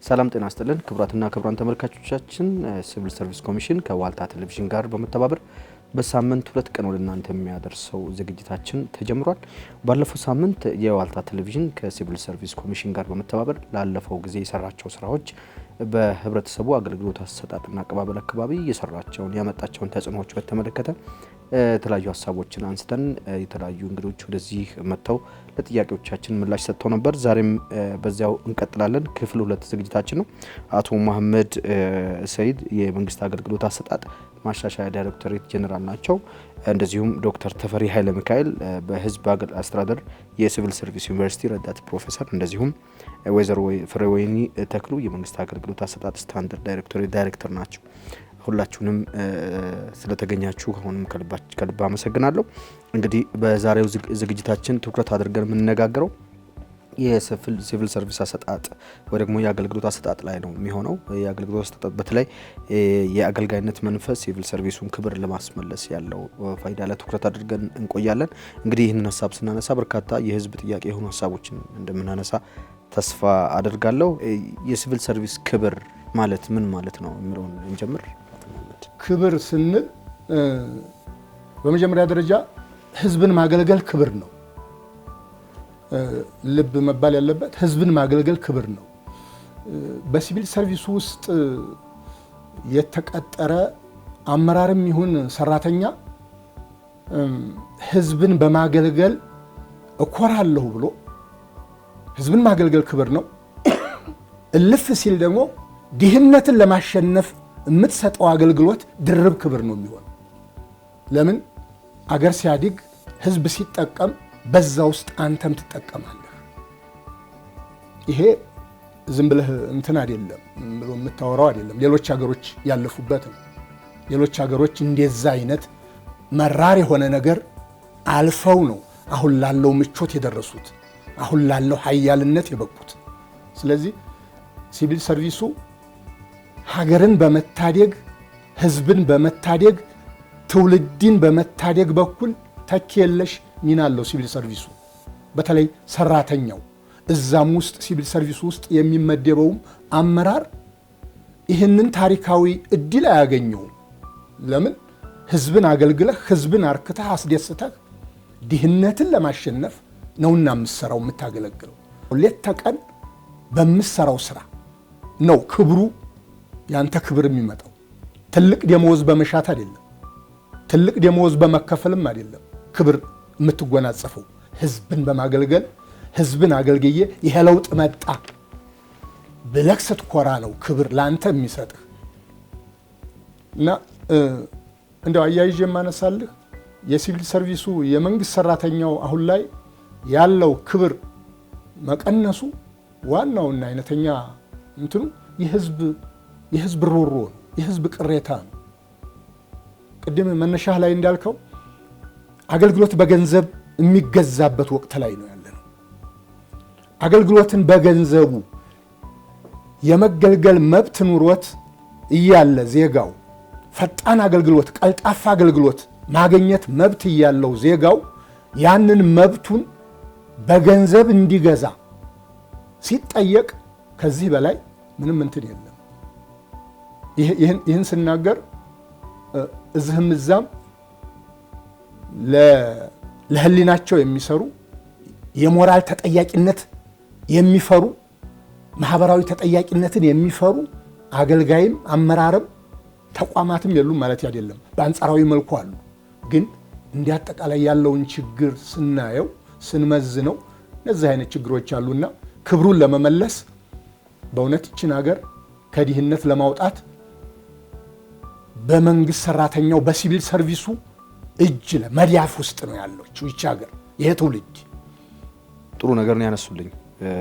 ሰላም ጤና ይስጥልን ክቡራትና ክቡራን ተመልካቾቻችን ሲቪል ሰርቪስ ኮሚሽን ከዋልታ ቴሌቪዥን ጋር በመተባበር በሳምንት 2 ቀን ወደ እናንተ የሚያደርሰው ዝግጅታችን ተጀምሯል። ባለፈው ሳምንት የዋልታ ቴሌቪዥን ከሲቪል ሰርቪስ ኮሚሽን ጋር በመተባበር ላለፈው ጊዜ የሰራቸው ስራዎች በህብረተሰቡ አገልግሎት አሰጣጥና አቀባበል አካባቢ የሰራቸውን ያመጣቸውን ተጽዕኖዎች በተመለከተ የተለያዩ ሀሳቦችን አንስተን የተለያዩ እንግዶች ወደዚህ መጥተው ለጥያቄዎቻችን ምላሽ ሰጥተው ነበር። ዛሬም በዚያው እንቀጥላለን። ክፍል 2 ዝግጅታችን ነው። አቶ መሐመድ ሰይድ የመንግስት አገልግሎት አሰጣጥ ማሻሻያ ዳይሬክቶሬት ጀነራል ናቸው። እንደዚሁም ዶክተር ተፈሪ ኃይለ ሚካኤል በህዝብ አስተዳደር የሲቪል ሰርቪስ ዩኒቨርሲቲ ረዳት ፕሮፌሰር፣ እንደዚሁም ወይዘሮ ፍሬወይኒ ተክሉ የመንግስት አገልግሎት አሰጣጥ ስታንዳርድ ዳይሬክቶሬት ዳይሬክተር ናቸው። ሁላችሁንም ስለተገኛችሁ አሁንም ከልብ አመሰግናለሁ። እንግዲህ በዛሬው ዝግጅታችን ትኩረት አድርገን የምንነጋገረው የሲቪል ሰርቪስ አሰጣጥ ወይ ደግሞ የአገልግሎት አሰጣጥ ላይ ነው የሚሆነው። የአገልግሎት አሰጣጥ በተለይ የአገልጋይነት መንፈስ ሲቪል ሰርቪሱን ክብር ለማስመለስ ያለው ፋይዳ ላይ ትኩረት አድርገን እንቆያለን። እንግዲህ ይህንን ሀሳብ ስናነሳ በርካታ የህዝብ ጥያቄ የሆኑ ሀሳቦችን እንደምናነሳ ተስፋ አደርጋለሁ። የሲቪል ሰርቪስ ክብር ማለት ምን ማለት ነው የሚለውን እንጀምር። ክብር ስንል በመጀመሪያ ደረጃ ህዝብን ማገልገል ክብር ነው። ልብ መባል ያለበት ህዝብን ማገልገል ክብር ነው። በሲቪል ሰርቪስ ውስጥ የተቀጠረ አመራርም ይሁን ሰራተኛ ህዝብን በማገልገል እኮራለሁ ብሎ ህዝብን ማገልገል ክብር ነው። እልፍ ሲል ደግሞ ድህነትን ለማሸነፍ የምትሰጠው አገልግሎት ድርብ ክብር ነው የሚሆን። ለምን አገር ሲያድግ ህዝብ ሲጠቀም በዛ ውስጥ አንተም ትጠቀማለህ። ይሄ ዝም ብለህ እንትን አይደለም ብሎ የምታወራው አይደለም። ሌሎች ሀገሮች ያለፉበት ነው። ሌሎች ሀገሮች እንደዛ አይነት መራር የሆነ ነገር አልፈው ነው አሁን ላለው ምቾት የደረሱት፣ አሁን ላለው ሀያልነት የበቁት። ስለዚህ ሲቪል ሰርቪሱ ሀገርን በመታደግ ህዝብን በመታደግ ትውልድን በመታደግ በኩል ተኪ የለሽ ሚና አለው ሲቪል ሰርቪሱ። በተለይ ሰራተኛው እዛም ውስጥ ሲቪል ሰርቪሱ ውስጥ የሚመደበውም አመራር ይህንን ታሪካዊ እድል አያገኘውም። ለምን ህዝብን አገልግለህ ህዝብን አርክተህ አስደስተህ ድህነትን ለማሸነፍ ነውና የምትሰራው የምታገለግለው። ሌት ተቀን በምትሰራው ስራ ነው ክብሩ ያንተ ክብር የሚመጣው። ትልቅ ደመወዝ በመሻት አይደለም፣ ትልቅ ደመወዝ በመከፈልም አይደለም። ክብር የምትጎናጸፈው ህዝብን በማገልገል ህዝብን አገልግዬ ይሄ ለውጥ መጣ ብለህ ስትኮራ ነው ክብር ላንተ የሚሰጥህ። እና እንደው አያይዤ የማነሳልህ የሲቪል ሰርቪሱ የመንግስት ሰራተኛው አሁን ላይ ያለው ክብር መቀነሱ ዋናውና አይነተኛ እንትኑ የህዝብ ሮሮ ነው፣ የህዝብ ቅሬታ ነው። ቅድም መነሻህ ላይ እንዳልከው አገልግሎት በገንዘብ የሚገዛበት ወቅት ላይ ነው ያለነው። አገልግሎትን በገንዘቡ የመገልገል መብት ኑሮት እያለ ዜጋው ፈጣን አገልግሎት፣ ቀልጣፋ አገልግሎት ማግኘት መብት እያለው ዜጋው ያንን መብቱን በገንዘብ እንዲገዛ ሲጠየቅ ከዚህ በላይ ምንም እንትን የለም። ይህን ስናገር እዚህም እዛም ለህሊናቸው የሚሰሩ የሞራል ተጠያቂነት የሚፈሩ ማህበራዊ ተጠያቂነትን የሚፈሩ አገልጋይም አመራርም ተቋማትም የሉም ማለት አይደለም። በአንጻራዊ መልኩ አሉ። ግን እንዲህ አጠቃላይ ያለውን ችግር ስናየው ስንመዝነው እነዚህ አይነት ችግሮች አሉና ክብሩን ለመመለስ በእውነት ይችን ሀገር ከድህነት ለማውጣት በመንግስት ሰራተኛው በሲቪል ሰርቪሱ እጅ ለመዳፍ ውስጥ ነው ያለችው ይች ሀገር። ይሄ ትውልድ ጥሩ ነገር ነው ያነሱልኝ።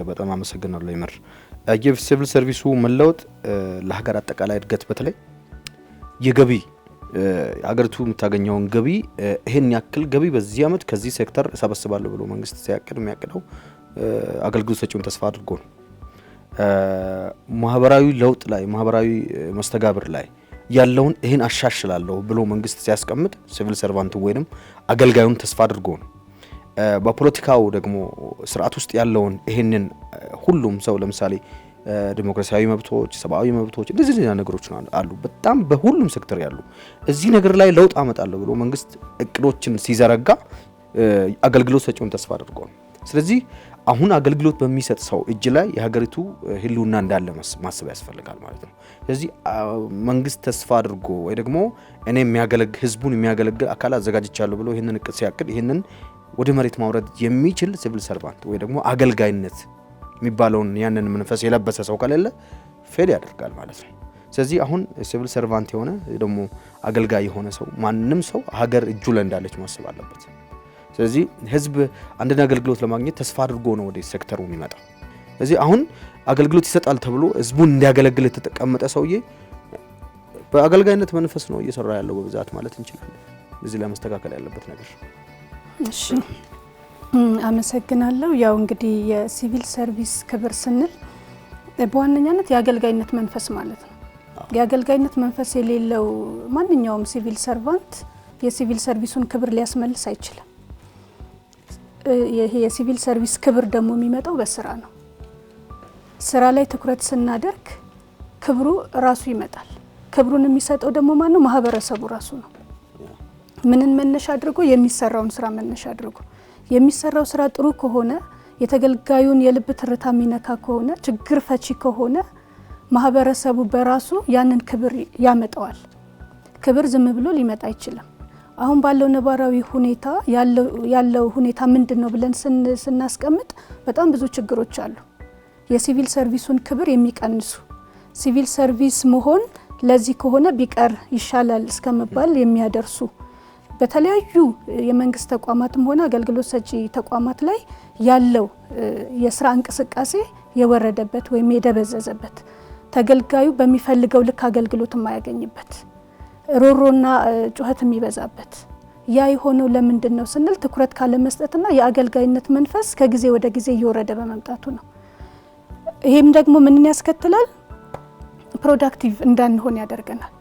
በጣም አመሰግናለሁ። ይመር የሲቪል ሰርቪሱ መለወጥ ለሀገር አጠቃላይ እድገት በተለይ የገቢ ሀገሪቱ የምታገኘውን ገቢ ይሄን ያክል ገቢ በዚህ ዓመት ከዚህ ሴክተር እሰበስባለሁ ብሎ መንግስት ሲያቅድ የሚያቅደው አገልግሎት ሰጪውን ተስፋ አድርጎ ነው። ማህበራዊ ለውጥ ላይ ማህበራዊ መስተጋብር ላይ ያለውን ይሄን አሻሽላለሁ ብሎ መንግስት ሲያስቀምጥ ሲቪል ሰርቫንቱ ወይንም አገልጋዩን ተስፋ አድርጎ ነው። በፖለቲካው ደግሞ ስርዓት ውስጥ ያለውን ይሄንን ሁሉም ሰው ለምሳሌ ዲሞክራሲያዊ መብቶች፣ ሰብአዊ መብቶች እንደዚህ ነገሮች አሉ በጣም በሁሉም ሴክተር ያሉ። እዚህ ነገር ላይ ለውጥ አመጣለሁ ብሎ መንግስት እቅዶችን ሲዘረጋ አገልግሎት ሰጪውን ተስፋ አድርጎ ነው። ስለዚህ አሁን አገልግሎት በሚሰጥ ሰው እጅ ላይ የሀገሪቱ ህልውና እንዳለ ማሰብ ያስፈልጋል ማለት ነው። ስለዚህ መንግስት ተስፋ አድርጎ ወይ ደግሞ እኔ የሚያገለግል ህዝቡን የሚያገለግል አካል አዘጋጅቻለሁ ብሎ ይሄንን እቅድ ሲያቅድ ይሄንን ወደ መሬት ማውረድ የሚችል ሲቪል ሰርቫንት ወይ ደግሞ አገልጋይነት የሚባለውን ያንን መንፈስ የለበሰ ሰው ከሌለ ፌል ያደርጋል ማለት ነው። ስለዚህ አሁን ሲቪል ሰርቫንት የሆነ ደግሞ አገልጋይ የሆነ ሰው ማንንም ሰው ሀገር እጁ ላይ እንዳለች ማሰብ አለበት። ስለዚህ ህዝብ አንድን አገልግሎት ለማግኘት ተስፋ አድርጎ ነው ወደ ሴክተሩ የሚመጣው። ስለዚህ አሁን አገልግሎት ይሰጣል ተብሎ ህዝቡን እንዲያገለግል የተቀመጠ ሰውዬ በአገልጋይነት መንፈስ ነው እየሰራ ያለው በብዛት ማለት እንችላለን። እዚህ ላይ መስተካከል ያለበት ነገር። እሺ አመሰግናለሁ። ያው እንግዲህ የሲቪል ሰርቪስ ክብር ስንል በዋነኛነት የአገልጋይነት መንፈስ ማለት ነው። የአገልጋይነት መንፈስ የሌለው ማንኛውም ሲቪል ሰርቫንት የሲቪል ሰርቪሱን ክብር ሊያስመልስ አይችልም። ይሄ የሲቪል ሰርቪስ ክብር ደግሞ የሚመጣው በስራ ነው። ስራ ላይ ትኩረት ስናደርግ ክብሩ ራሱ ይመጣል። ክብሩን የሚሰጠው ደግሞ ማነው? ማህበረሰቡ ራሱ ነው። ምንን መነሻ አድርጎ? የሚሰራውን ስራ መነሻ አድርጎ። የሚሰራው ስራ ጥሩ ከሆነ፣ የተገልጋዩን የልብ ትርታ የሚነካ ከሆነ፣ ችግር ፈቺ ከሆነ ማህበረሰቡ በራሱ ያንን ክብር ያመጣዋል። ክብር ዝም ብሎ ሊመጣ አይችልም። አሁን ባለው ነባራዊ ሁኔታ ያለው ሁኔታ ምንድነው ብለን ስናስቀምጥ በጣም ብዙ ችግሮች አሉ። የሲቪል ሰርቪሱን ክብር የሚቀንሱ ሲቪል ሰርቪስ መሆን ለዚህ ከሆነ ቢቀር ይሻላል እስከመባል የሚያደርሱ በተለያዩ የመንግስት ተቋማትም ሆነ አገልግሎት ሰጪ ተቋማት ላይ ያለው የስራ እንቅስቃሴ የወረደበት ወይም የደበዘዘበት፣ ተገልጋዩ በሚፈልገው ልክ አገልግሎት የማያገኝበት፣ ሮሮና ጩኸት የሚበዛበት፣ ያ የሆነው ለምንድን ነው ስንል ትኩረት ካለ መስጠትና የአገልጋይነት መንፈስ ከጊዜ ወደ ጊዜ እየወረደ በመምጣቱ ነው። ይሄም ደግሞ ምንን ያስከትላል? ፕሮዳክቲቭ እንዳንሆን ያደርገናል።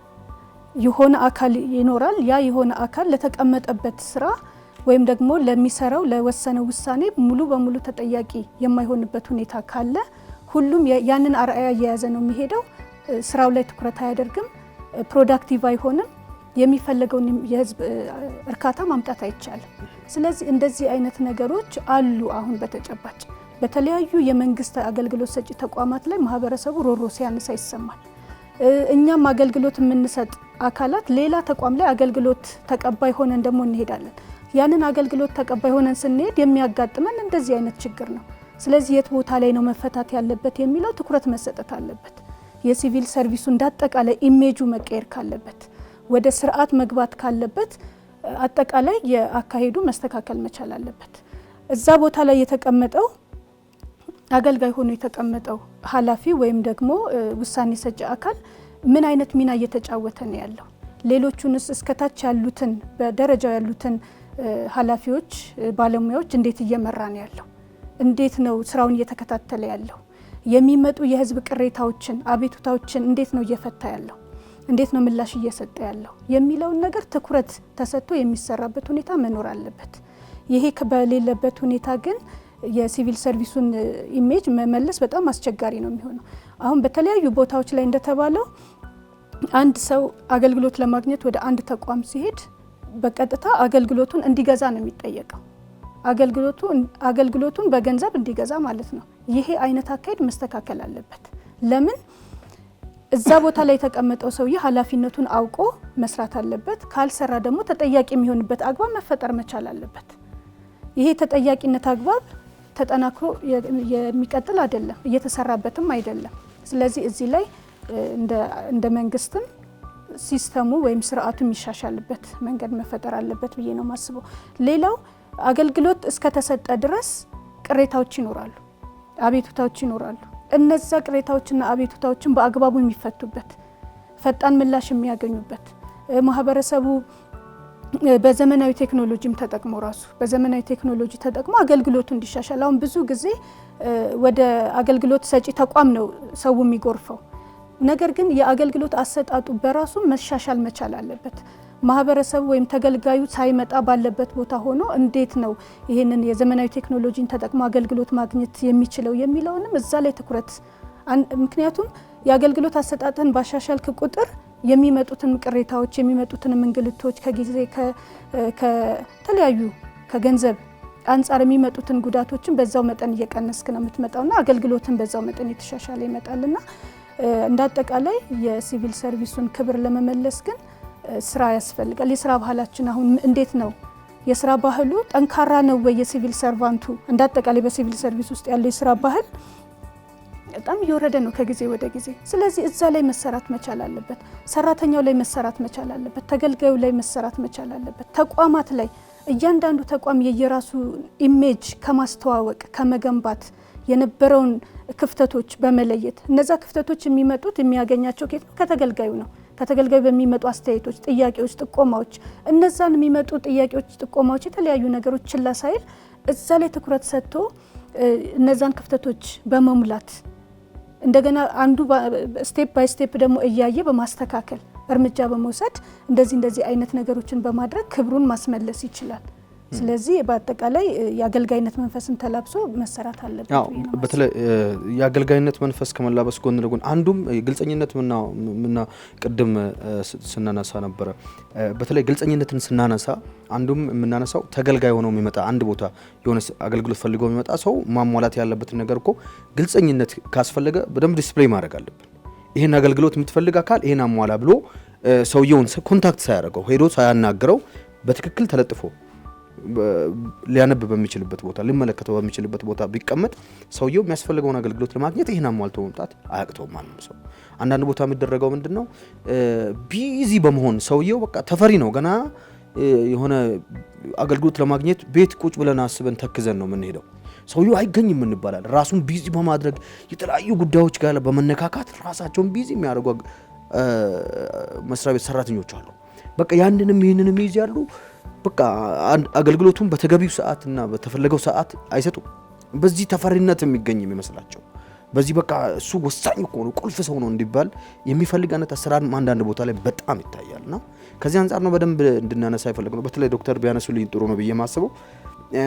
የሆነ አካል ይኖራል። ያ የሆነ አካል ለተቀመጠበት ስራ ወይም ደግሞ ለሚሰራው ለወሰነው ውሳኔ ሙሉ በሙሉ ተጠያቂ የማይሆንበት ሁኔታ ካለ ሁሉም ያንን አርአያ እየያዘ ነው የሚሄደው። ስራው ላይ ትኩረት አያደርግም፣ ፕሮዳክቲቭ አይሆንም፣ የሚፈለገውን የህዝብ እርካታ ማምጣት አይቻልም። ስለዚህ እንደዚህ አይነት ነገሮች አሉ። አሁን በተጨባጭ በተለያዩ የመንግስት አገልግሎት ሰጪ ተቋማት ላይ ማህበረሰቡ ሮሮ ሲያነሳ ይሰማል። እኛም አገልግሎት የምንሰጥ አካላት ሌላ ተቋም ላይ አገልግሎት ተቀባይ ሆነን ደግሞ እንሄዳለን። ያንን አገልግሎት ተቀባይ ሆነን ስንሄድ የሚያጋጥመን እንደዚህ አይነት ችግር ነው። ስለዚህ የት ቦታ ላይ ነው መፈታት ያለበት የሚለው ትኩረት መሰጠት አለበት። የሲቪል ሰርቪሱ እንዳጠቃላይ ኢሜጁ መቀየር ካለበት፣ ወደ ስርዓት መግባት ካለበት አጠቃላይ የአካሄዱ መስተካከል መቻል አለበት። እዛ ቦታ ላይ የተቀመጠው አገልጋይ ሆኖ የተቀመጠው ኃላፊ ወይም ደግሞ ውሳኔ ሰጪ አካል ምን አይነት ሚና እየተጫወተ ነው ያለው? ሌሎቹንስ እስከታች ያሉትን በደረጃው ያሉትን ኃላፊዎች፣ ባለሙያዎች እንዴት እየመራ ነው ያለው? እንዴት ነው ስራውን እየተከታተለ ያለው? የሚመጡ የህዝብ ቅሬታዎችን፣ አቤቱታዎችን እንዴት ነው እየፈታ ያለው? እንዴት ነው ምላሽ እየሰጠ ያለው የሚለውን ነገር ትኩረት ተሰጥቶ የሚሰራበት ሁኔታ መኖር አለበት። ይሄ በሌለበት ሁኔታ ግን የሲቪል ሰርቪሱን ኢሜጅ መመለስ በጣም አስቸጋሪ ነው የሚሆነው። አሁን በተለያዩ ቦታዎች ላይ እንደተባለው አንድ ሰው አገልግሎት ለማግኘት ወደ አንድ ተቋም ሲሄድ በቀጥታ አገልግሎቱን እንዲገዛ ነው የሚጠየቀው። አገልግሎቱን በገንዘብ እንዲገዛ ማለት ነው። ይሄ አይነት አካሄድ መስተካከል አለበት። ለምን? እዛ ቦታ ላይ የተቀመጠው ሰውዬ ኃላፊነቱን አውቆ መስራት አለበት። ካልሰራ ደግሞ ተጠያቂ የሚሆንበት አግባብ መፈጠር መቻል አለበት። ይሄ ተጠያቂነት አግባብ ተጠናክሮ የሚቀጥል አይደለም፣ እየተሰራበትም አይደለም። ስለዚህ እዚህ ላይ እንደ መንግስትም ሲስተሙ ወይም ስርዓቱ የሚሻሻልበት መንገድ መፈጠር አለበት ብዬ ነው ማስበው። ሌላው አገልግሎት እስከተሰጠ ድረስ ቅሬታዎች ይኖራሉ፣ አቤቱታዎች ይኖራሉ። እነዛ ቅሬታዎችና አቤቱታዎችን በአግባቡ የሚፈቱበት፣ ፈጣን ምላሽ የሚያገኙበት፣ ማህበረሰቡ በዘመናዊ ቴክኖሎጂም ተጠቅሞ በዘመናዊ ቴክኖሎጂ ተጠቅሞ አገልግሎቱ እንዲሻሻል። አሁን ብዙ ጊዜ ወደ አገልግሎት ሰጪ ተቋም ነው ሰው የሚጎርፈው። ነገር ግን የአገልግሎት አሰጣጡ በራሱ መሻሻል መቻል አለበት። ማህበረሰቡ ወይም ተገልጋዩ ሳይመጣ ባለበት ቦታ ሆኖ እንዴት ነው ይሄንን የዘመናዊ ቴክኖሎጂን ተጠቅሞ አገልግሎት ማግኘት የሚችለው የሚለውንም እዛ ላይ ትኩረት ምክንያቱም የአገልግሎት አሰጣጥን ባሻሻልክ ቁጥር የሚመጡትን ቅሬታዎች የሚመጡትን እንግልቶች ከጊዜ ከተለያዩ ከገንዘብ አንጻር የሚመጡትን ጉዳቶችን በዛው መጠን እየቀነስክ ነው የምትመጣውና አገልግሎትን በዛው መጠን የተሻሻለ ይመጣልና እንዳጠቃላይ የሲቪል ሰርቪሱን ክብር ለመመለስ ግን ስራ ያስፈልጋል። የስራ ባህላችን አሁን እንዴት ነው? የስራ ባህሉ ጠንካራ ነው ወይ? የሲቪል ሰርቫንቱ እንዳጠቃላይ በሲቪል ሰርቪስ ውስጥ ያለው የስራ ባህል በጣም እየወረደ ነው ከጊዜ ወደ ጊዜ። ስለዚህ እዛ ላይ መሰራት መቻል አለበት። ሰራተኛው ላይ መሰራት መቻል አለበት። ተገልጋዩ ላይ መሰራት መቻል አለበት። ተቋማት ላይ እያንዳንዱ ተቋም የየራሱ ኢሜጅ ከማስተዋወቅ ከመገንባት የነበረውን ክፍተቶች በመለየት እነዛ ክፍተቶች የሚመጡት የሚያገኛቸው ከተገልጋዩ ነው። ከተገልጋዩ በሚመጡ አስተያየቶች፣ ጥያቄዎች፣ ጥቆማዎች እነዛን የሚመጡ ጥያቄዎች፣ ጥቆማዎች የተለያዩ ነገሮች ችላ ሳይል እዛ ላይ ትኩረት ሰጥቶ እነዛን ክፍተቶች በመሙላት እንደገና አንዱ ስቴፕ ባይ ስቴፕ ደግሞ እያየ በማስተካከል እርምጃ በመውሰድ እንደዚህ አይነት ነገሮችን በማድረግ ክብሩን ማስመለስ ይችላል። ስለዚህ በአጠቃላይ የአገልጋይነት መንፈስን ተላብሶ መሰራት አለበት። በተለይ የአገልጋይነት መንፈስ ከመላበስ ጎን ለጎን አንዱም ግልጸኝነት ምና ቅድም ስናነሳ ነበረ። በተለይ ግልጸኝነትን ስናነሳ አንዱም የምናነሳው ተገልጋይ ሆኖ የሚመጣ አንድ ቦታ የሆነ አገልግሎት ፈልጎ የሚመጣ ሰው ማሟላት ያለበት ነገር እኮ ግልጸኝነት ካስፈለገ በደንብ ዲስፕሌይ ማድረግ አለብን። ይሄን አገልግሎት የምትፈልግ አካል ይሄን አሟላ ብሎ ሰውየውን ኮንታክት ሳያደርገው ሄዶ ሳያናግረው በትክክል ተለጥፎ ሊያነብ በሚችልበት ቦታ ሊመለከተው በሚችልበት ቦታ ቢቀመጥ ሰውየው የሚያስፈልገውን አገልግሎት ለማግኘት ይሄን አሟልቶ መምጣት አያቅተውም ማለት ነው። አንዳንድ ቦታ የሚደረገው ምንድነው ቢዚ በመሆን ሰውየው በቃ ተፈሪ ነው ገና የሆነ አገልግሎት ለማግኘት ቤት ቁጭ ብለን አስበን ተክዘን ነው የምንሄደው። ሰውየው አይገኝም እንባላለን። ራሱን ቢዚ በማድረግ የተለያዩ ጉዳዮች ጋር በመነካካት ራሳቸውን ቢዚ የሚያደርጉ መስሪያ ቤት ሰራተኞች አሉ። በቃ ያንንም ይህንንም ይይዛሉ። በቃ አገልግሎቱን በተገቢው ሰዓትና በተፈለገው ሰዓት አይሰጡም። በዚህ ተፈሪነት የሚገኝ የሚመስላቸው በዚህ በቃ እሱ ወሳኝ እኮ ነው ቁልፍ ሰው ነው እንዲባል የሚፈልግ አይነት አሰራር አንዳንድ ቦታ ላይ በጣም ይታያልና ከዚህ አንፃር ነው በደንብ እንድናነሳ ይፈልግ ነው። በተለይ ዶክተር ቢያነሱልኝ ጥሩ ነው ብዬ ማስበው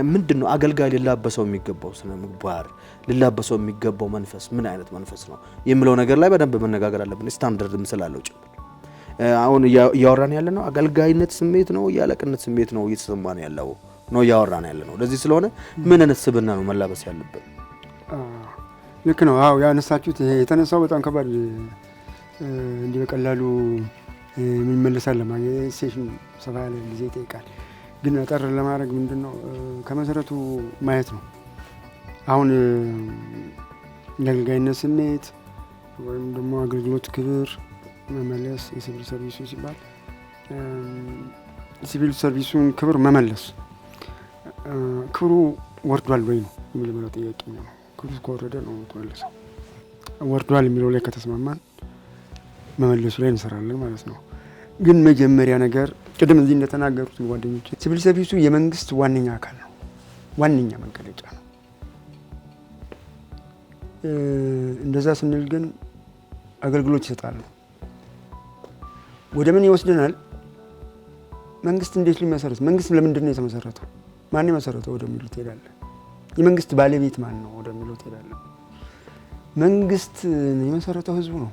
ምንድነው አገልጋይ ሊላበሰው የሚገባው ስነ ምግባር ሊላበሰው የሚገባው መንፈስ ምን አይነት መንፈስ ነው የሚለው ነገር ላይ በደንብ መነጋገር አለብን። ስታንዳርድም ስላለው ጭምር አሁን ያወራን ያለ ነው አገልጋይነት ስሜት ነው ያለቅነት ስሜት ነው እየተሰማን ያለው ነው ያወራን ያለ ነው። ለዚህ ስለሆነ ምን አይነት ስብዕና ነው መላበስ ያለበት? ልክ ነው። አዎ ያነሳችሁት ይሄ የተነሳው በጣም ከባድ እንዲህ በቀላሉ የሚመለሳል ለማግኘት ሴሽን ሰፋ ያለ ጊዜ ይጠይቃል። ግን አጠር ለማድረግ ምንድነው ከመሰረቱ ማየት ነው። አሁን የአገልጋይነት ስሜት ወይም ደግሞ አገልግሎት ክብር መመለስ የሲቪል ሰርቪሱ ሲባል ሲቪል ሰርቪሱን ክብር መመለስ ክብሩ ወርዷል ወይ ነው የሚለው ጥያቄ ነው። ክብሩ ከወረደ ነው ተመለሰው ወርዷል የሚለው ላይ ከተስማማን መመለሱ ላይ እንሰራለን ማለት ነው። ግን መጀመሪያ ነገር ቅድም እዚህ እንደተናገሩት ጓደኞች ሲቪል ሰርቪሱ የመንግስት ዋነኛ አካል ነው፣ ዋነኛ መገለጫ ነው። እንደዛ ስንል ግን አገልግሎት ይሰጣሉ ወደ ምን ይወስደናል? መንግስት እንዴት ሊመሰረት መንግስት ለምንድን ነው የተመሰረተው? ማን የመሰረተው ወደሚሉት ሄዳለ። የመንግስት ባለቤት ማን ነው ወደሚሉት ሄዳለ። መንግስት የመሰረተው ህዝቡ ነው።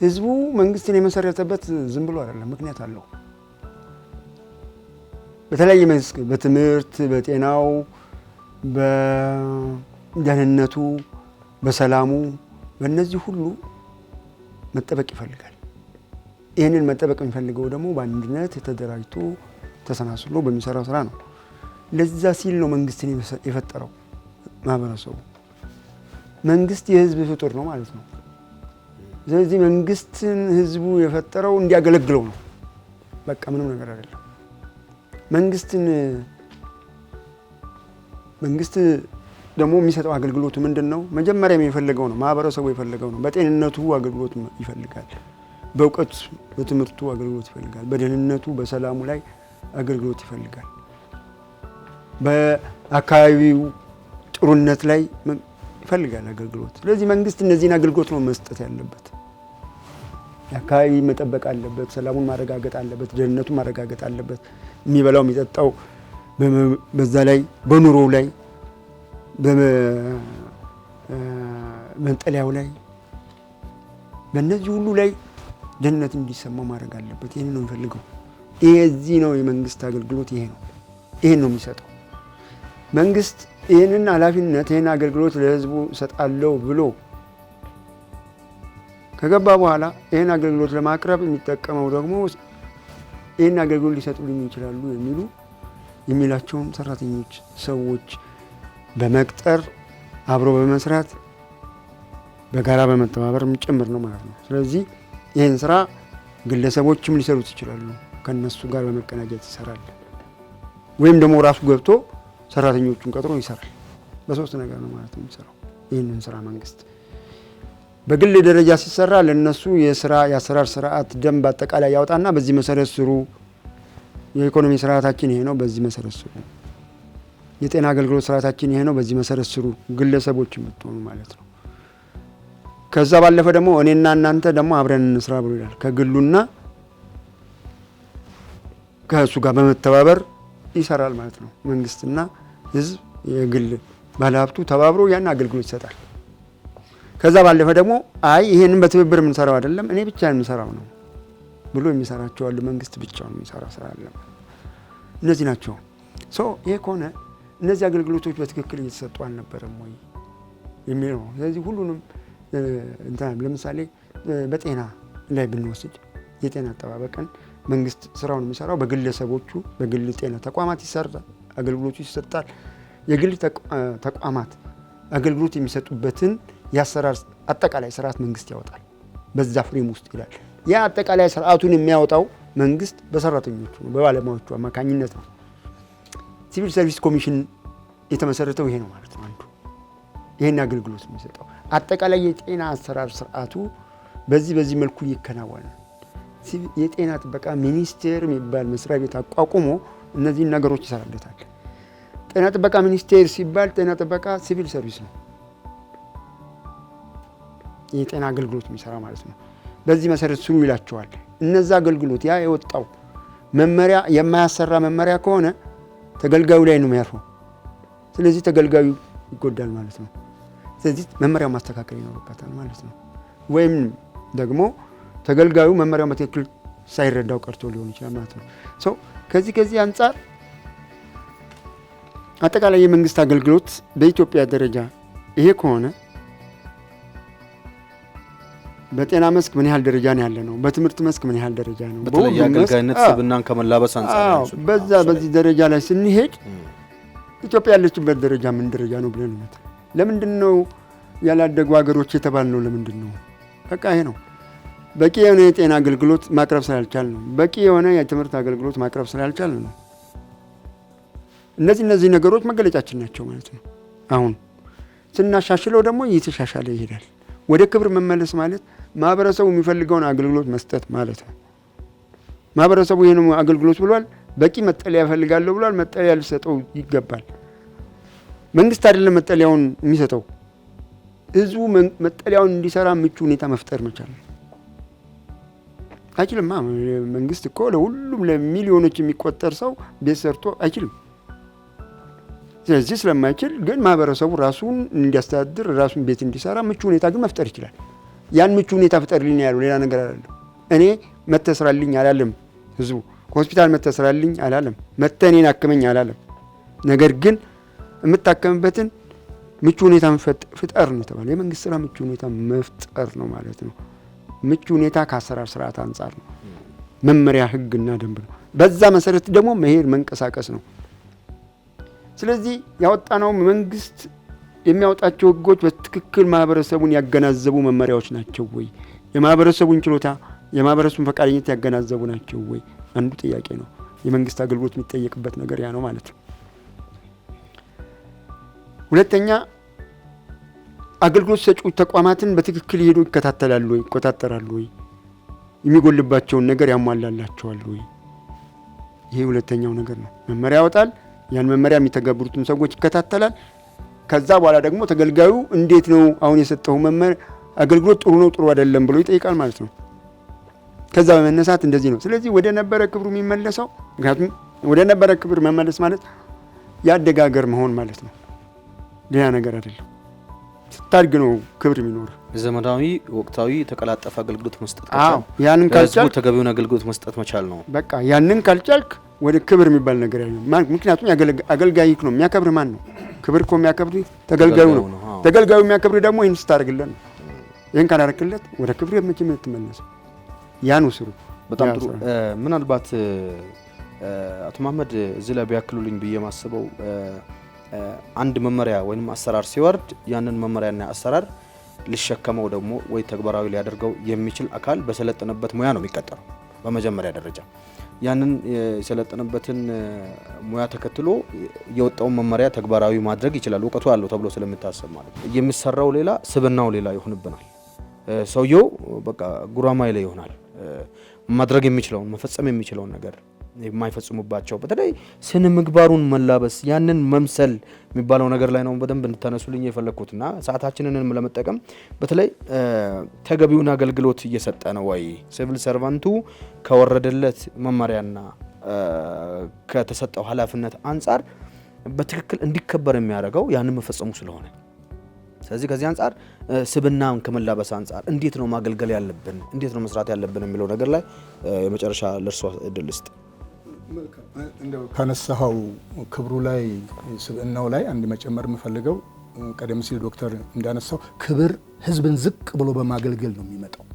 ህዝቡ መንግስትን የመሰረተበት ዝም ብሎ አይደለም፣ ምክንያት አለው። በተለያየ መስክ በትምህርት፣ በጤናው፣ በደህንነቱ፣ በሰላሙ በእነዚህ ሁሉ መጠበቅ ይፈልጋል። ይህንን መጠበቅ የሚፈልገው ደግሞ በአንድነት ተደራጅቶ ተሰናስሎ በሚሰራው ስራ ነው። ለዛ ሲል ነው መንግስትን የፈጠረው ማህበረሰቡ። መንግስት የህዝብ ፍጡር ነው ማለት ነው። ስለዚህ መንግስትን ህዝቡ የፈጠረው እንዲያገለግለው ነው። በቃ ምንም ነገር አይደለም። መንግስት ደግሞ የሚሰጠው አገልግሎቱ ምንድነው? መጀመሪያ የሚፈልገው ነው ማህበረሰቡ የፈለገው ነው። በጤንነቱ አገልግሎት ይፈልጋል። በእውቀት በትምህርቱ አገልግሎት ይፈልጋል። በደህንነቱ በሰላሙ ላይ አገልግሎት ይፈልጋል። በአካባቢው ጥሩነት ላይ ይፈልጋል አገልግሎት። ስለዚህ መንግስት እነዚህን አገልግሎት ነው መስጠት ያለበት። የአካባቢ መጠበቅ አለበት፣ ሰላሙን ማረጋገጥ አለበት፣ ደህንነቱን ማረጋገጥ አለበት። የሚበላው የሚጠጣው በዛ ላይ በኑሮው ላይ በመንጠለያው ላይ በእነዚህ ሁሉ ላይ ደህንነት እንዲሰማው ማድረግ አለበት። ይሄን ነው የሚፈልገው። እዚህ ነው የመንግስት አገልግሎት ይሄ ነው። ይሄን ነው የሚሰጠው። መንግስት ይሄንን ኃላፊነት ይሄን አገልግሎት ለህዝቡ ሰጣለው ብሎ ከገባ በኋላ ይሄን አገልግሎት ለማቅረብ የሚጠቀመው ደግሞ ይሄን አገልግሎት ሊሰጡልኝ ይችላሉ የሚላቸውን ሰራተኞች ሰዎች በመቅጠር አብሮ በመስራት በጋራ በመተባበር ጭምር ነው ማለት ነው። ስለዚህ ይሄን ስራ ግለሰቦችም ሊሰሩት ይችላሉ። ከነሱ ጋር በመቀናጀት ይሰራል። ወይም ደግሞ ራሱ ገብቶ ሰራተኞቹን ቀጥሮ ይሰራል። በሶስት ነገር ነው ማለት ነው የሚሰራው ይሄንን ስራ መንግስት። በግል ደረጃ ሲሰራ ለነሱ የአሰራር ስርዓት ደንብ አጠቃላይ ያወጣና በዚህ መሰረት ስሩ፣ የኢኮኖሚ ስርዓታችን ይሄ ነው፣ በዚህ መሰረት ስሩ፣ የጤና አገልግሎት ስርዓታችን ይሄ ነው፣ በዚህ መሰረት ስሩ፣ ግለሰቦች የምትሆኑ ማለት ነው። ከዛ ባለፈ ደግሞ እኔና እናንተ ደግሞ አብረን እንስራ ብሎ ይላል። ከግሉና ከእሱ ጋር በመተባበር ይሰራል ማለት ነው። መንግስትና ህዝብ የግል ባለሀብቱ ተባብሮ ያን አገልግሎት ይሰጣል። ከዛ ባለፈ ደግሞ አይ ይሄንን በትብብር የምንሰራው አይደለም እኔ ብቻ የምሰራው ነው ብሎ የሚሰራቸው አሉ። መንግስት ብቻውን የሚሰራ ስራ አለ። እነዚህ ናቸው። ይሄ ከሆነ እነዚህ አገልግሎቶች በትክክል እየተሰጡ አልነበረም ወይ የሚለው። ስለዚህ ሁሉንም ለምሳሌ በጤና ላይ ብንወስድ የጤና አጠባበቅን መንግስት ስራውን የሚሰራው በግለሰቦቹ በግል ጤና ተቋማት ይሰራል፣ አገልግሎቱ ይሰጣል። የግል ተቋማት አገልግሎት የሚሰጡበትን የአሰራር አጠቃላይ ስርዓት መንግስት ያወጣል። በዛ ፍሬም ውስጥ ይላል። ያ አጠቃላይ ስርዓቱን የሚያወጣው መንግስት በሰራተኞቹ ነው፣ በባለሙያዎቹ አማካኝነት ነው። ሲቪል ሰርቪስ ኮሚሽን የተመሰረተው ይሄ ነው ማለት ነው። አንዱ ይሄን አገልግሎት የሚሰጠው አጠቃላይ የጤና አሰራር ስርዓቱ በዚህ መልኩ ይከናወናል። የጤና ጥበቃ ሚኒስቴር የሚባል መስሪያ ቤት አቋቁሞ እነዚህን ነገሮች ይሰራለታል። ጤና ጥበቃ ሚኒስቴር ሲባል ጤና ጥበቃ ሲቪል ሰርቪስ ነው፣ የጤና አገልግሎት የሚሰራ ማለት ነው። በዚህ መሰረት ስሩ ይላቸዋል። እነዛ አገልግሎት ያ የወጣው መመሪያ የማያሰራ መመሪያ ከሆነ ተገልጋዩ ላይ ነው የሚያርፈው። ስለዚህ ተገልጋዩ ይጎዳል ማለት ነው። ስለዚህ መመሪያው ማስተካከል ይኖርበታል ማለት ነው። ወይም ደግሞ ተገልጋዩ መመሪያው በትክክል ሳይረዳው ቀርቶ ሊሆን ይችላል ማለት ነው። ከዚህ አንጻር አጠቃላይ የመንግስት አገልግሎት በኢትዮጵያ ደረጃ ይሄ ከሆነ በጤና መስክ ምን ያህል ደረጃ ነው ያለ ነው? በትምህርት መስክ ምን ያህል ደረጃ ነው? በተለይ አገልጋይነት ስብናን ከመላበስ አንጻር በዚህ ደረጃ ላይ ስንሄድ ኢትዮጵያ ያለችበት ደረጃ ምን ደረጃ ነው ብለን ነው። ለምንድን ነው ያላደጉ ሀገሮች የተባልነው? ለምንድን ነው? በቃ ይሄ ነው። በቂ የሆነ የጤና አገልግሎት ማቅረብ ስላልቻል ነው። በቂ የሆነ የትምህርት አገልግሎት ማቅረብ ስላልቻል ነው። እነዚህ ነገሮች መገለጫችን ናቸው ማለት ነው። አሁን ስናሻሽለው ደግሞ እየተሻሻለ ይሄዳል። ወደ ክብር መመለስ ማለት ማህበረሰቡ የሚፈልገውን አገልግሎት መስጠት ማለት ነው። ማህበረሰቡ ይሄን አገልግሎት ብሏል፣ በቂ መጠለያ ፈልጋለሁ ብሏል፣ መጠለያ ሊሰጠው ይገባል። መንግስት አይደለም መጠለያውን የሚሰጠው፣ ህዝቡ መጠለያውን እንዲሰራ ምቹ ሁኔታ መፍጠር መቻል አይችልም። መንግስት እኮ ለሁሉም ለሚሊዮኖች የሚቆጠር ሰው ቤት ሰርቶ አይችልም። ስለዚህ ስለማይችል ግን ማህበረሰቡ ራሱን እንዲያስተዳድር ራሱን ቤት እንዲሰራ ምቹ ሁኔታ ግን መፍጠር ይችላል። ያን ምቹ ሁኔታ ፍጠርልኝ ያለው ሌላ ነገር አይደለም። እኔ መተስራልኝ አላለም። ህዝቡ ሆስፒታል መተስራልኝ አላለም። መተኔን አክመኝ አላለም። ነገር ግን የምታከምበትን ምቹ ሁኔታ ፍጠር ነው የተባለው። የመንግስት ስራ ምቹ ሁኔታ መፍጠር ነው ማለት ነው። ምቹ ሁኔታ ከአሰራር ስርዓት አንጻር ነው። መመሪያ ህግና ደንብ ነው። በዛ መሰረት ደግሞ መሄድ መንቀሳቀስ ነው። ስለዚህ ያወጣነው መንግስት የሚያወጣቸው ህጎች በትክክል ማህበረሰቡን ያገናዘቡ መመሪያዎች ናቸው ወይ? የማህበረሰቡን ችሎታ የማህበረሰቡን ፈቃደኝነት ያገናዘቡ ናቸው ወይ? አንዱ ጥያቄ ነው። የመንግስት አገልግሎት የሚጠየቅበት ነገር ያ ነው ማለት ነው። ሁለተኛ አገልግሎት ሰጪ ተቋማትን በትክክል ሄዶ ይከታተላሉ ወይ? ይቆጣጠራሉ ወይ? የሚጎልባቸውን ነገር ያሟላላቸዋል ወይ? ይሄ ሁለተኛው ነገር ነው። መመሪያ ያወጣል። ያን መመሪያ የሚተገብሩትን ሰዎች ይከታተላል። ከዛ በኋላ ደግሞ ተገልጋዩ እንዴት ነው አሁን የሰጠው መመሪያ አገልግሎት ጥሩ ነው ጥሩ አይደለም ብሎ ይጠይቃል ማለት ነው። ከዛ በመነሳት እንደዚህ ነው። ስለዚህ ወደ ነበረ ክብሩ የሚመለሰው ምክንያቱም ወደ ነበረ ክብር መመለስ ማለት ያደጋገር መሆን ማለት ነው። ሌላ ነገር አይደለም። ስታድግ ነው ክብር የሚኖር። ዘመናዊ ወቅታዊ ተቀላጠፈ አገልግሎት መስጠት አዎ ያንን ካልቻልክ ተገቢውን አገልግሎት መስጠት መቻል ነው። በቃ ያንን ካልቻልክ ወደ ክብር የሚባል ነገር ያለው ምክንያቱም አገልጋይ ነው የሚያከብር ማን ነው? ክብር እኮ የሚያከብር ተገልጋዩ ነው። ተገልጋዩ የሚያከብር ደግሞ ይህን ስታደርግለት ነው። ይህን ካላደረክለት ወደ ክብር መቼም የምትመለሰው ያ ነው ስሩ። በጣም ጥሩ። ምናልባት አቶ መሐመድ እዚህ ላይ ቢያክሉልኝ ብዬ ማስበው አንድ መመሪያ ወይም አሰራር ሲወርድ ያንን መመሪያና አሰራር ሊሸከመው ደግሞ ወይ ተግባራዊ ሊያደርገው የሚችል አካል በሰለጠነበት ሙያ ነው የሚቀጠረው በመጀመሪያ ደረጃ። ያንን የሰለጠነበትን ሙያ ተከትሎ የወጣውን መመሪያ ተግባራዊ ማድረግ ይችላል እውቀቱ አለው ተብሎ ስለሚታሰብ ማለት ነው። የሚሰራው ሌላ ስብናው ሌላ ይሆንብናል። ሰውየው በቃ ጉራማይሌ ይሆናል። ማድረግ የሚችለውን መፈጸም የሚችለውን ነገር የማይፈጽሙባቸው በተለይ ስነ ምግባሩን መላበስ ያንን መምሰል የሚባለው ነገር ላይ ነው በደንብ እንድታነሱልኝ የፈለኩትና ሰዓታችንንም ለመጠቀም በተለይ ተገቢውን አገልግሎት እየሰጠ ነው ወይ ሲቪል ሰርቫንቱ ከወረደለት መመሪያና ከተሰጠው ኃላፊነት አንፃር በትክክል እንዲከበር የሚያደርገው ያንን መፈጸሙ ስለሆነ ስለዚህ ከዚህ አንፃር ስብናን ከመላበስ አንፃር እንዴት ነው ማገልገል ያለብን እንዴት ነው መስራት ያለብን የሚለው ነገር ላይ የመጨረሻ ለርሶ እድል ውስጥ ከነሳው ክብሩ ላይ ስብናው ላይ አንድ መጨመር የምፈልገው ቀደም ሲል ዶክተር እንዳነሳው ክብር ህዝብን ዝቅ ብሎ በማገልገል ነው የሚመጣው።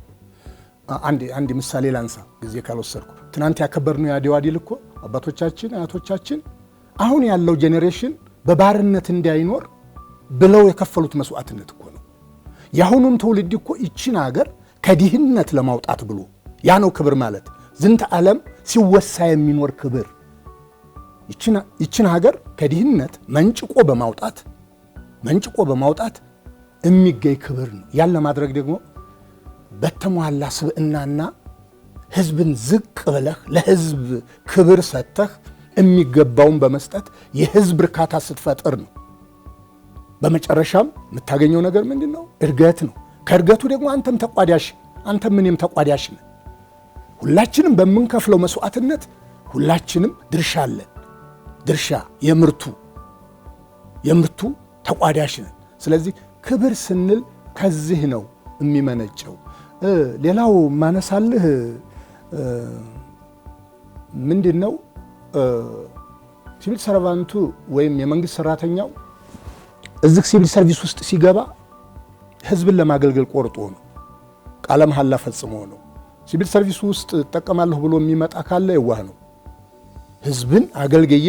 አንድ ምሳሌ ላንሳ ጊዜ ካልወሰድኩ። ትናንት ያከበርነው የአድዋ ድል እኮ አባቶቻችን አያቶቻችን አሁን ያለው ጄኔሬሽን በባርነት እንዳይኖር ብለው የከፈሉት መስዋዕትነት እኮ ነው። የአሁኑም ትውልድ እኮ ይችን ሀገር ከድህነት ለማውጣት ብሎ ያ ነው ክብር ማለት ዝንተ ዓለም ሲወሳ የሚኖር ክብር ይችን ሀገር ከድህነት መንጭቆ በማውጣት የሚገኝ ክብር ነው። ያን ለማድረግ ደግሞ በተሟላ ስብዕናና ህዝብን ዝቅ ብለህ ለህዝብ ክብር ሰጥተህ የሚገባውን በመስጠት የህዝብ እርካታ ስትፈጥር ነው። በመጨረሻም የምታገኘው ነገር ምንድን ነው? እድገት ነው። ከእድገቱ ደግሞ አንተም እኔም ተቋዳሽ ነን። ሁላችንም በምንከፍለው መስዋዕትነት ሁላችንም ድርሻ አለን። ድርሻ የምርቱ ተቋዳሽ ነን። ስለዚህ ክብር ስንል ከዚህ ነው የሚመነጨው። ሌላው ማነሳልህ ምንድን ነው ሲቪል ሰርቫንቱ ወይም የመንግስት ሰራተኛው እዚህ ሲቪል ሰርቪስ ውስጥ ሲገባ ህዝብን ለማገልገል ቆርጦ ነው፣ ቃለ መሐላ ፈጽሞ ነው። ሲቪል ሰርቪስ ውስጥ እጠቀማለሁ ብሎ የሚመጣ ካለ የዋህ ነው። ህዝብን አገልግዬ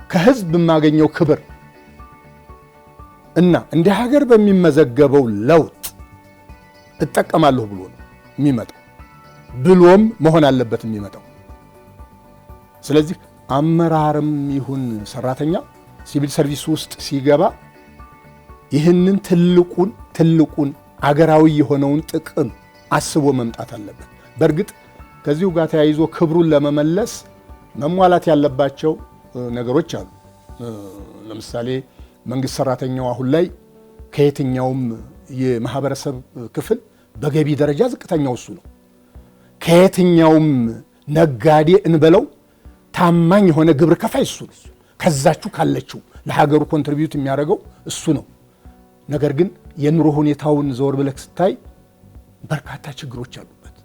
ከህዝብ የማገኘው ክብር እና እንደ ሀገር በሚመዘገበው ለውጥ እጠቀማለሁ ብሎ ነው የሚመጣው፣ ብሎም መሆን አለበት የሚመጣው። ስለዚህ አመራርም ይሁን ሰራተኛ ሲቪል ሰርቪስ ውስጥ ሲገባ ይህንን ትልቁን አገራዊ የሆነውን ጥቅም አስቦ መምጣት አለበት። በእርግጥ ከዚሁ ጋር ተያይዞ ክብሩን ለመመለስ መሟላት ያለባቸው ነገሮች አሉ። ለምሳሌ መንግስት ሰራተኛው አሁን ላይ ከየትኛውም የማህበረሰብ ክፍል በገቢ ደረጃ ዝቅተኛው እሱ ነው። ከየትኛውም ነጋዴ እንበለው ታማኝ የሆነ ግብር ከፋይ እሱ ነው። ከዛችሁ ካለችው ለሀገሩ ኮንትሪቢዩት የሚያደርገው እሱ ነው። ነገር ግን የኑሮ ሁኔታውን ዘወር ብለህ ስታይ በርካታ ችግሮች አሉበት።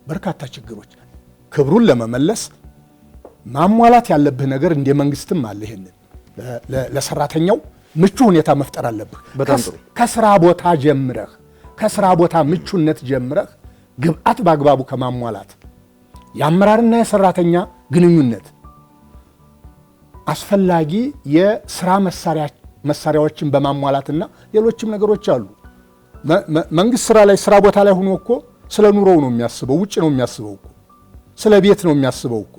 በርካታ ችግሮች። ክብሩን ለመመለስ ማሟላት ያለብህ ነገር እንደ መንግስትም አለ። ይሄንን ለሰራተኛው ምቹ ሁኔታ መፍጠር አለብህ። ከስራ ቦታ ምቹነት ጀምረህ ግብአት በአግባቡ ከማሟላት የአመራርና የሰራተኛ ግንኙነት አስፈላጊ የስራ መሳሪያዎችን በማሟላትና ሌሎችም ነገሮች አሉ። መንግስት ስራ ቦታ ላይ ሆኖ እኮ ስለ ኑሮው ነው የሚያስበው፣ ውጭ ነው የሚያስበው እኮ፣ ስለ ቤት ነው የሚያስበው እኮ።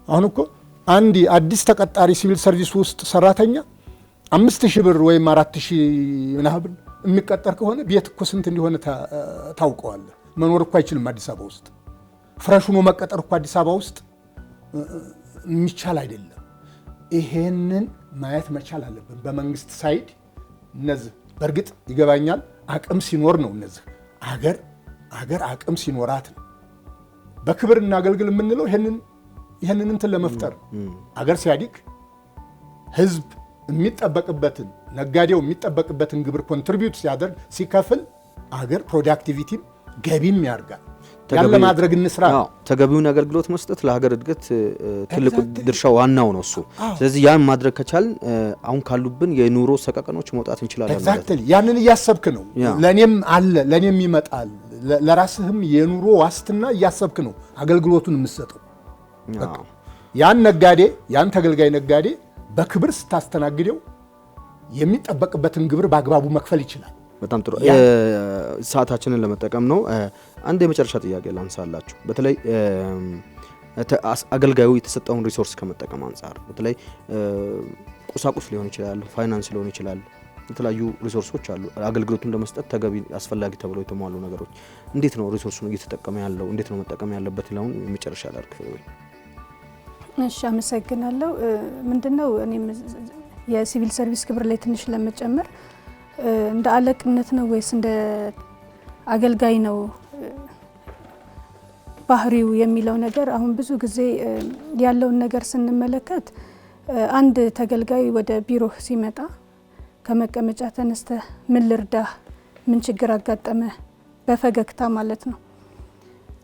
አሁን እኮ አንድ አዲስ ተቀጣሪ ሲቪል ሰርቪስ ውስጥ ሰራተኛ 5000 ብር ወይም 4000 ምናምን ብር የሚቀጠር ከሆነ ቤት እኮ ስንት እንደሆነ ታውቀዋለህ። መኖር እኮ አይችልም አዲስ አበባ ውስጥ። ፍረሽ ሆኖ መቀጠር እኮ አዲስ አበባ ውስጥ የሚቻል አይደለም። ይሄንን ማየት መቻል አለብን በመንግስት ሳይድ። እነዚህ በእርግጥ ይገባኛል፣ አቅም ሲኖር ነው። እነዚህ አገር አቅም ሲኖራት ነው በክብር እናገልግል የምንለው። ይሄንን እንትን ለመፍጠር አገር ሲያድግ ህዝብ የሚጠበቅበትን ነጋዴው የሚጠበቅበትን ግብር ኮንትሪቢዩት ሲያደርግ ሲከፍል አገር ፕሮዳክቲቪቲም ገቢም ያርጋል። ያን ለማድረግ እንስራ። ተገቢውን አገልግሎት መስጠት ለሀገር እድገት ትልቁ ድርሻ ዋናው ነው እሱ። ስለዚህ ያን ማድረግ ከቻልን አሁን ካሉብን የኑሮ ሰቀቀኖች መውጣት እንችላለን ማለት ነው። ኤግዛክትሊ ያንን እያሰብክ ነው። ለኔም አለ ለኔም ይመጣል። ለራስህም የኑሮ ዋስትና እያሰብክ ነው አገልግሎቱን የምትሰጠው። ያን ነጋዴ ያን ተገልጋይ ነጋዴ በክብር ስታስተናግደው የሚጠበቅበትን ግብር በአግባቡ መክፈል ይችላል። በጣም ጥሩ። ሰዓታችንን ለመጠቀም ነው። አንድ የመጨረሻ ጥያቄ ላንሳላችሁ። በተለይ አገልጋዩ የተሰጠውን ሪሶርስ ከመጠቀም አንጻር በተለይ ቁሳቁስ ሊሆን ይችላል፣ ፋይናንስ ሊሆን ይችላል፣ የተለያዩ ሪሶርሶች አሉ። አገልግሎቱን ለመስጠት ተገቢ አስፈላጊ ተብለው የተሟሉ ነገሮች እንዴት ነው ሪሶርሱን እየተጠቀመ ያለው? እንዴት ነው መጠቀም ያለበት? ይላውን የመጨረሻ ላርክ። እሺ፣ አመሰግናለሁ። ምንድነው እኔም የሲቪል ሰርቪስ ግብር ላይ ትንሽ ለመጨመር እንደ አለቅነት ነው ወይስ እንደ አገልጋይ ነው ባህሪው የሚለው ነገር አሁን ብዙ ጊዜ ያለውን ነገር ስንመለከት አንድ ተገልጋይ ወደ ቢሮ ሲመጣ ከመቀመጫ ተነስተ ምን ልርዳህ፣ ምን ችግር አጋጠመ በፈገግታ ማለት ነው።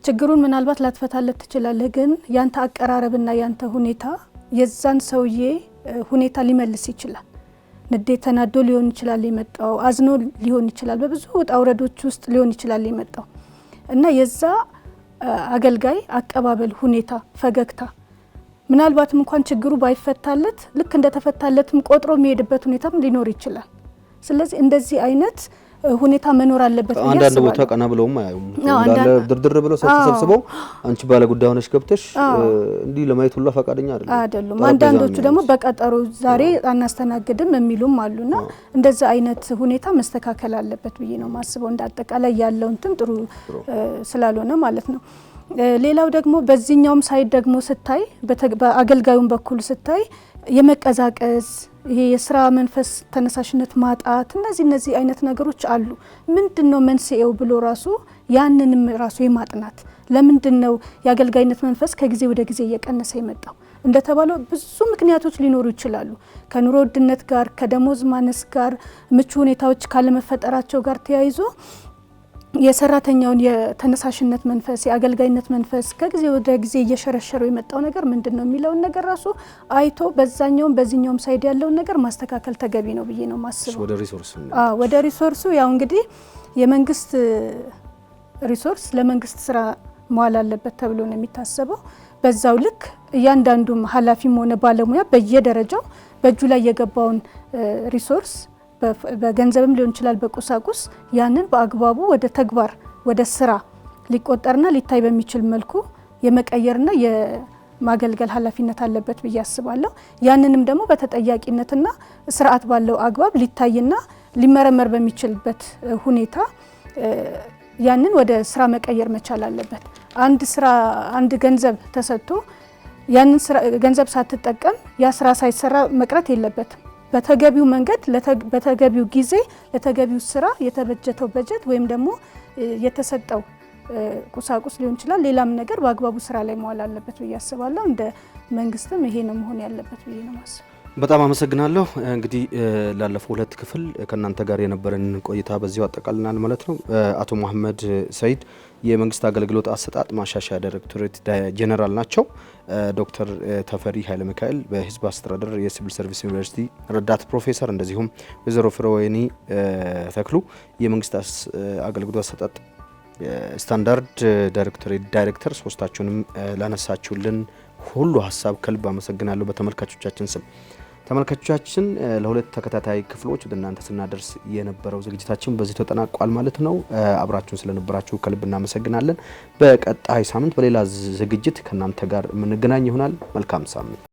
ችግሩን ምናልባት ላትፈታለት ትችላለህ፣ ግን ያንተ አቀራረብና ያንተ ሁኔታ የዛን ሰውዬ ሁኔታ ሊመልስ ይችላል። ንዴት ተናዶ ሊሆን ይችላል የመጣው፣ አዝኖ ሊሆን ይችላል፣ በብዙ ውጣ ውረዶች ውስጥ ሊሆን ይችላል የመጣው እና የዛ አገልጋይ አቀባበል ሁኔታ፣ ፈገግታ ምናልባትም እንኳን ችግሩ ባይፈታለት ልክ እንደተፈታለትም ቆጥሮ የሚሄድበት ሁኔታም ሊኖር ይችላል። ስለዚህ እንደዚህ አይነት ሁኔታ መኖር አለበት። አንዳንድ ቦታ ቀና ብለውም አያዩም። እንዳለ ድርድር ብለው ተሰብስበው አንቺ ባለ ጉዳይ ሆነሽ ገብተሽ እንዲህ ለማየት ሁሉ ፈቃደኛ አይደሉም። አንዳንዶቹ ደግሞ በቀጠሮ ዛሬ አናስተናግድም የሚሉም አሉና እንደዛ አይነት ሁኔታ መስተካከል አለበት ብዬ ነው ማስበው። እንዳጠቃላይ ያለው እንትን ጥሩ ስላልሆነ ማለት ነው። ሌላው ደግሞ በዚህኛውም ሳይድ ደግሞ ስታይ በአገልጋዩም በኩል ስታይ የመቀዛቀዝ ይሄ የስራ መንፈስ ተነሳሽነት ማጣት እነዚህ አይነት ነገሮች አሉ። ምንድነው መንስኤው ብሎ ራሱ ያንንም ራሱ የማጥናት ለምንድነው የአገልጋይነት መንፈስ ከጊዜ ወደ ጊዜ እየቀነሰ የመጣው? እንደተባለው ብዙ ምክንያቶች ሊኖሩ ይችላሉ። ከኑሮ ውድነት ጋር፣ ከደሞዝ ማነስ ጋር፣ ምቹ ሁኔታዎች ካለመፈጠራቸው ጋር ተያይዞ የሰራተኛውን የተነሳሽነት መንፈስ የአገልጋይነት መንፈስ ከጊዜ ወደ ጊዜ እየሸረሸረው የመጣው ነገር ምንድነው የሚለውን ነገር ራሱ አይቶ በዛኛውም በዚህኛውም ሳይድ ያለውን ነገር ማስተካከል ተገቢ ነው ብዬ ነው ማስበው። ወደ ሪሶርሱ ያው እንግዲህ የመንግስት ሪሶርስ ለመንግስት ስራ መዋል አለበት ተብሎ ነው የሚታሰበው። በዛው ልክ እያንዳንዱም ኃላፊም ሆነ ባለሙያ በየደረጃው በእጁ ላይ የገባውን ሪሶርስ በገንዘብም ሊሆን ይችላል በቁሳቁስ ያንን በአግባቡ ወደ ተግባር ወደ ስራ ሊቆጠርና ሊታይ በሚችል መልኩ የመቀየርና የማገልገል ኃላፊነት አለበት ብዬ አስባለሁ። ያንንም ደግሞ በተጠያቂነትና ስርዓት ባለው አግባብ ሊታይና ሊመረመር በሚችልበት ሁኔታ ያንን ወደ ስራ መቀየር መቻል አለበት። አንድ ገንዘብ ተሰጥቶ ያንን ገንዘብ ሳትጠቀም ያ ስራ ሳይሰራ መቅረት የለበትም። በተገቢው መንገድ በተገቢው ጊዜ ለተገቢው ስራ የተበጀተው በጀት ወይም ደግሞ የተሰጠው ቁሳቁስ ሊሆን ይችላል ሌላም ነገር በአግባቡ ስራ ላይ መዋል አለበት ብዬ አስባለሁ። እንደ መንግስትም ይሄ ነው መሆን ያለበት ብዬ ነው ማስበው። በጣም አመሰግናለሁ። እንግዲህ ላለፈው 2 ክፍል ከናንተ ጋር የነበረን ቆይታ በዚሁ አጠቃልናል ማለት ነው። አቶ መሐመድ ሰይድ የመንግስት አገልግሎት አሰጣጥ ማሻሻያ ዳይሬክቶሬት ጄኔራል ናቸው። ዶክተር ተፈሪ ኃይለ ሚካኤል በህዝብ አስተዳደር የሲቪል ሰርቪስ ዩኒቨርሲቲ ረዳት ፕሮፌሰር፣ እንደዚሁም ወይዘሮ ፍሬወይኒ ተክሉ የመንግስት አገልግሎት አሰጣጥ ስታንዳርድ ዳይሬክቶሬት ዳይሬክተር፣ ሶስታችሁንም ላነሳችሁልን ሁሉ ሀሳብ ከልብ አመሰግናለሁ በተመልካቾቻችን ስም። ተመልካቾቻችን ለ2 ተከታታይ ክፍሎች ወደ እናንተ ስናደርስ የነበረው ዝግጅታችን በዚህ ተጠናቋል ማለት ነው። አብራችሁን ስለነበራችሁ ከልብ እናመሰግናለን። በቀጣይ ሳምንት በሌላ ዝግጅት ከናንተ ጋር የምንገናኝ ይሆናል። መልካም ሳምንት።